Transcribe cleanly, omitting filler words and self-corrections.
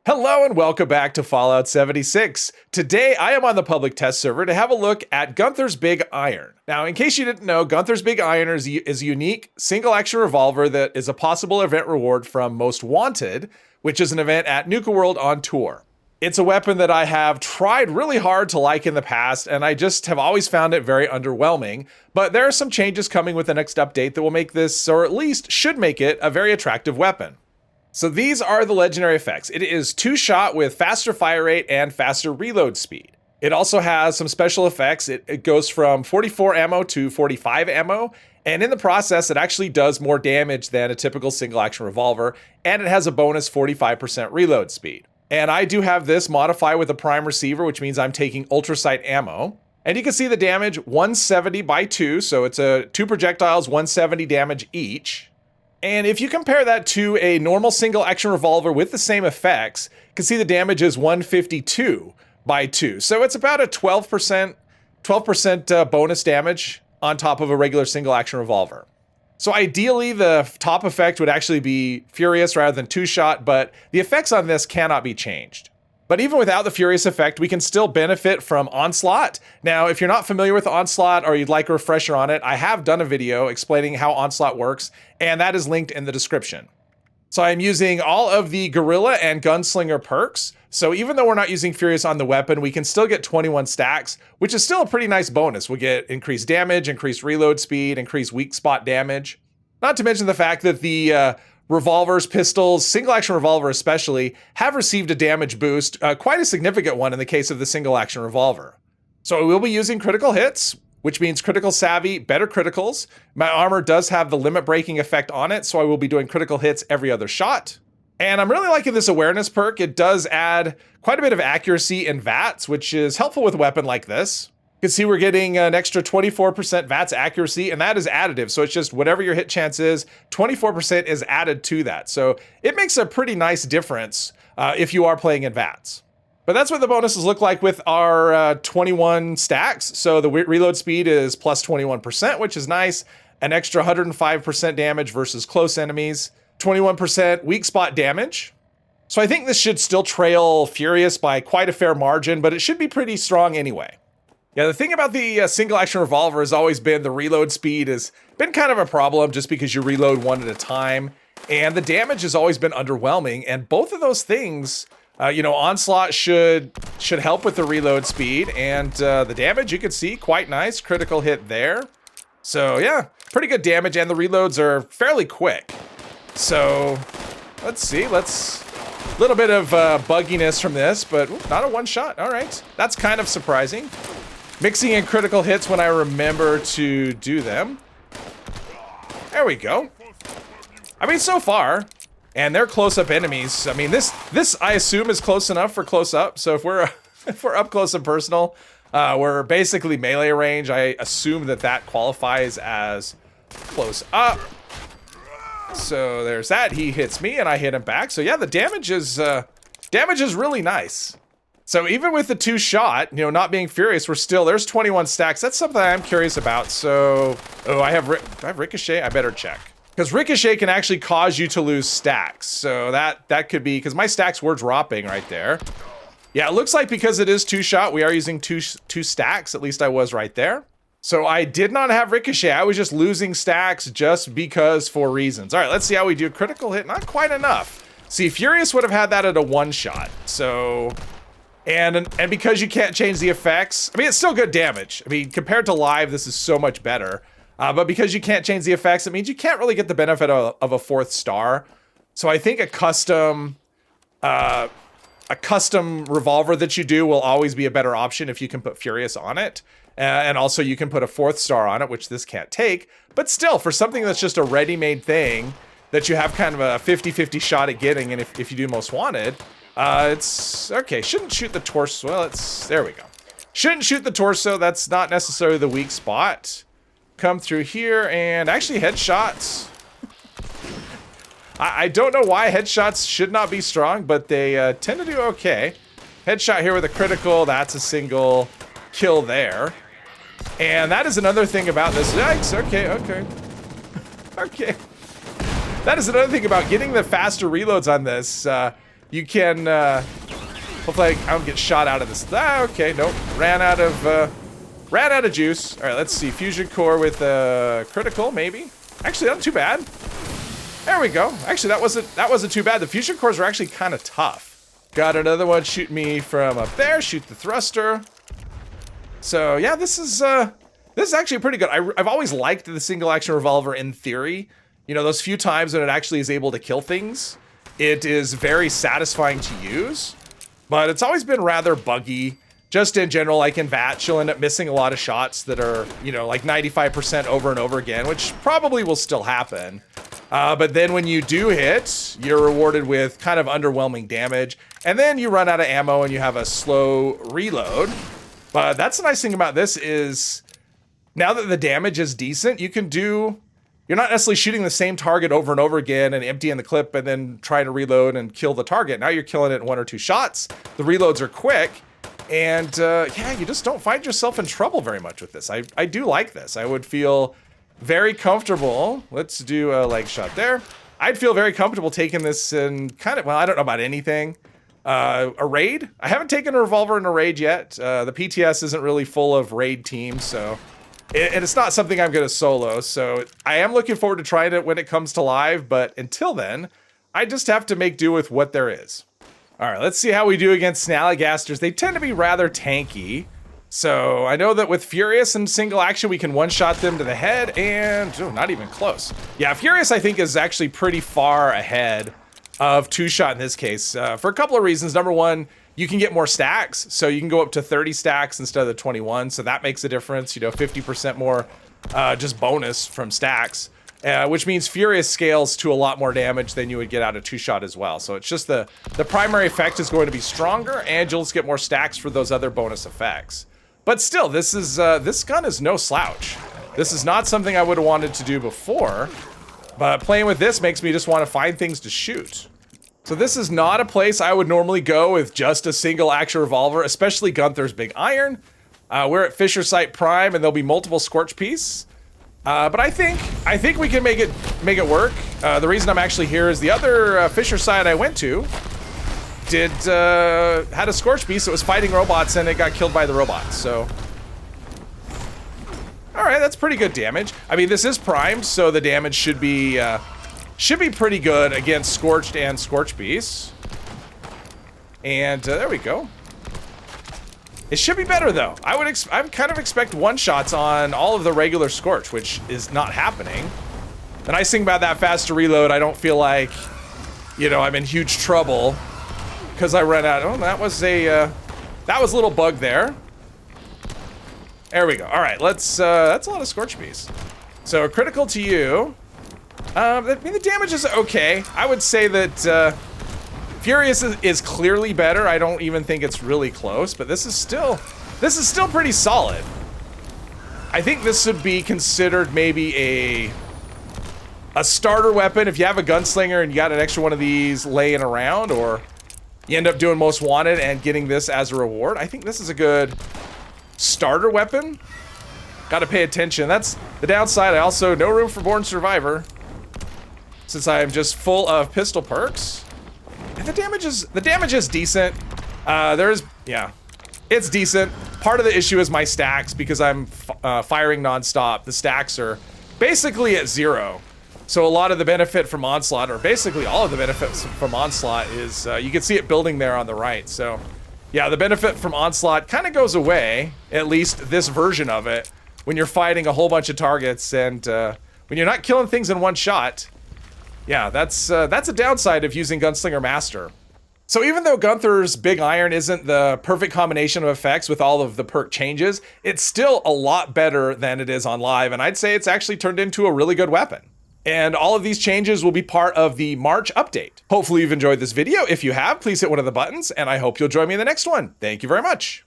Hello and welcome back to Fallout 76. Today I am on the public test server to have a look at Gunther's Big Iron. Now, in case you didn't know, Gunther's Big Iron is a unique single-action revolver that is a possible event reward from Most Wanted, which is an event at Nuka World on tour. It's a weapon that I have tried really hard to like in the past, and I just have always found it very underwhelming, but there are some changes coming with the next update that will make this, or at least should make it, a very attractive weapon. So these are the legendary effects. It is 2-shot with faster fire rate and faster reload speed. It also has some special effects. It goes from 44 ammo to 45 ammo, and in the process, it actually does more damage than a typical single-action revolver, and it has a bonus 45% reload speed. And I do have this modified with a prime receiver, which means I'm taking ultrasight ammo. And you can see the damage, 170 by 2, so it's 2 projectiles, 170 damage each. And if you compare that to a normal single-action revolver with the same effects, you can see the damage is 152 by 2. So it's about a 12% bonus damage on top of a regular single-action revolver. So ideally, the top effect would actually be Furious rather than 2-shot, but the effects on this cannot be changed. But even without the Furious effect, we can still benefit from Onslaught. Now, if you're not familiar with Onslaught or you'd like a refresher on it, I have done a video explaining how Onslaught works, and that is linked in the description. So I'm using all of the Gorilla and Gunslinger perks. So even though we're not using Furious on the weapon, we can still get 21 stacks, which is still a pretty nice bonus. We'll get increased damage, increased reload speed, increased weak spot damage. Not to mention the fact that the revolvers, pistols, single-action revolver especially, have received a damage boost, quite a significant one in the case of the single-action revolver. So we will be using critical hits, which means critical savvy, better criticals. My armor does have the limit breaking effect on it, so I will be doing critical hits every other shot. And I'm really liking this awareness perk. It does add quite a bit of accuracy in VATS, which is helpful with a weapon like this. You can see we're getting an extra 24% VATS accuracy, and that is additive. So it's just whatever your hit chance is, 24% is added to that. So it makes a pretty nice difference if you are playing in VATS. But that's what the bonuses look like with our 21 stacks. So the reload speed is plus 21%, which is nice. An extra 105% damage versus close enemies. 21% weak spot damage. So I think this should still trail Furious by quite a fair margin, but it should be pretty strong anyway. Yeah, the thing about the single-action revolver has always been the reload speed has been kind of a problem just because you reload one at a time. And the damage has always been underwhelming. And both of those things, Onslaught should help with the reload speed. And the damage, you can see, quite nice. Critical hit there. So yeah, pretty good damage. And the reloads are fairly quick. So let's see. A little bit of bugginess from this, but not a one-shot. All right. That's kind of surprising. Mixing in critical hits when I remember to do them. There we go. I mean, so far, and they're close-up enemies. I mean, this I assume is close enough for close-up. So if we're up close and personal, we're basically melee range. I assume that qualifies as close-up. So there's that. He hits me, and I hit him back. So yeah, the damage is really nice. So even with the 2-shot, not being Furious, there's 21 stacks. That's something I'm curious about. So, do I have Ricochet? I better check. Because Ricochet can actually cause you to lose stacks. So that could be, because my stacks were dropping right there. Yeah, it looks like because it is 2-shot, we are using two stacks. At least I was right there. So I did not have Ricochet. I was just losing stacks just because for reasons. All right, let's see how we do. Critical hit, not quite enough. See, Furious would have had that at a 1-shot. So... And because you can't change the effects, I mean, it's still good damage. I mean, compared to live, this is so much better. But because you can't change the effects, it means you can't really get the benefit of a 4th star. So I think a custom revolver that you do will always be a better option if you can put Furious on it. And also you can put a 4th star on it, which this can't take. But still, for something that's just a ready-made thing that you have kind of a 50-50 shot at getting, and if you do Most Wanted... it's okay. Shouldn't shoot the torso. Well, there we go. Shouldn't shoot the torso. That's not necessarily the weak spot. Come through here and actually headshots. I don't know why headshots should not be strong, but they tend to do okay. Headshot here with a critical. That's a single kill there. And that is another thing about this. Yikes. Okay. Okay. That is another thing about getting the faster reloads on this. you can, hopefully I don't get shot out of this. Ah, okay, nope. Ran out of juice. All right, let's see. Fusion core with critical, maybe. Actually, not too bad. There we go. Actually, that wasn't too bad. The fusion cores are actually kind of tough. Got another one shoot me from up there. Shoot the thruster. So yeah, this is actually pretty good. I've always liked the single action revolver in theory. You know, those few times when it actually is able to kill things, it is very satisfying to use. But it's always been rather buggy. Just in general, like in VAT, you'll end up missing a lot of shots that are, you know, like 95% over and over again, which probably will still happen. But then when you do hit, you're rewarded with kind of underwhelming damage. And then you run out of ammo and you have a slow reload. But that's the nice thing about this is now that the damage is decent, you can do... You're not necessarily shooting the same target over and over again and emptying the clip and then trying to reload and kill the target. Now you're killing it in 1 or 2 shots. The reloads are quick. And yeah, you just don't find yourself in trouble very much with this. I do like this. I would feel very comfortable. Let's do a leg shot there. I'd feel very comfortable taking this in kind of, well, I don't know about anything. A raid? I haven't taken a revolver in a raid yet. The PTS isn't really full of raid teams, so... And it's not something I'm going to solo, so I am looking forward to trying it when it comes to live, but until then, I just have to make do with what there is. All right, let's see how we do against Snallygasters. They tend to be rather tanky, so I know that with Furious and single action, we can one-shot them to the head, and oh, not even close. Yeah, Furious, I think, is actually pretty far ahead of two-shot in this case, for a couple of reasons. Number one, you can get more stacks, so you can go up to 30 stacks instead of the 21, so that makes a difference, you know, 50% more just bonus from stacks, which means Furious scales to a lot more damage than you would get out of two-shot as well. So it's just the primary effect is going to be stronger, and you'll just get more stacks for those other bonus effects. But still, this gun is no slouch. This is not something I would have wanted to do before, but playing with this makes me just want to find things to shoot. So this is not a place I would normally go with just a single action revolver, especially Gunther's Big Iron. We're at Fisher Site Prime, and there'll be multiple Scorch Piece. But I think we can make it work. The reason I'm actually here is the other Fisher Site I went to had a Scorch Piece that was fighting robots, and it got killed by the robots. So, all right, that's pretty good damage. I mean, this is primed, so the damage should be pretty good against Scorched and Scorch Beast. And there we go. It should be better though. I kind of expect one-shots on all of the regular Scorch, which is not happening. The nice thing about that faster reload, I don't feel like, you know, I'm in huge trouble because I ran out. Oh, that was a little bug there. There we go. All right, that's a lot of Scorch Beast. So critical to you. I mean, the damage is okay. I would say that Furious is clearly better. I don't even think it's really close, but this is still pretty solid. I think this would be considered maybe a starter weapon if you have a gunslinger and you got an extra one of these laying around, or you end up doing Most Wanted and getting this as a reward. I think this is a good starter weapon. Got to pay attention. That's the downside. I also no room for Born Survivor, since I am just full of pistol perks. And the damage is decent. Yeah, it's decent. Part of the issue is my stacks, because I'm firing nonstop. The stacks are basically at 0. So a lot of the benefit from Onslaught, or basically all of the benefits from Onslaught, is you can see it building there on the right. So yeah, the benefit from Onslaught kind of goes away, at least this version of it, when you're fighting a whole bunch of targets and when you're not killing things in one shot. Yeah, that's a downside of using Gunslinger Master. So even though Gunther's Big Iron isn't the perfect combination of effects with all of the perk changes, it's still a lot better than it is on live, and I'd say it's actually turned into a really good weapon. And all of these changes will be part of the March update. Hopefully you've enjoyed this video. If you have, please hit one of the buttons, and I hope you'll join me in the next one. Thank you very much.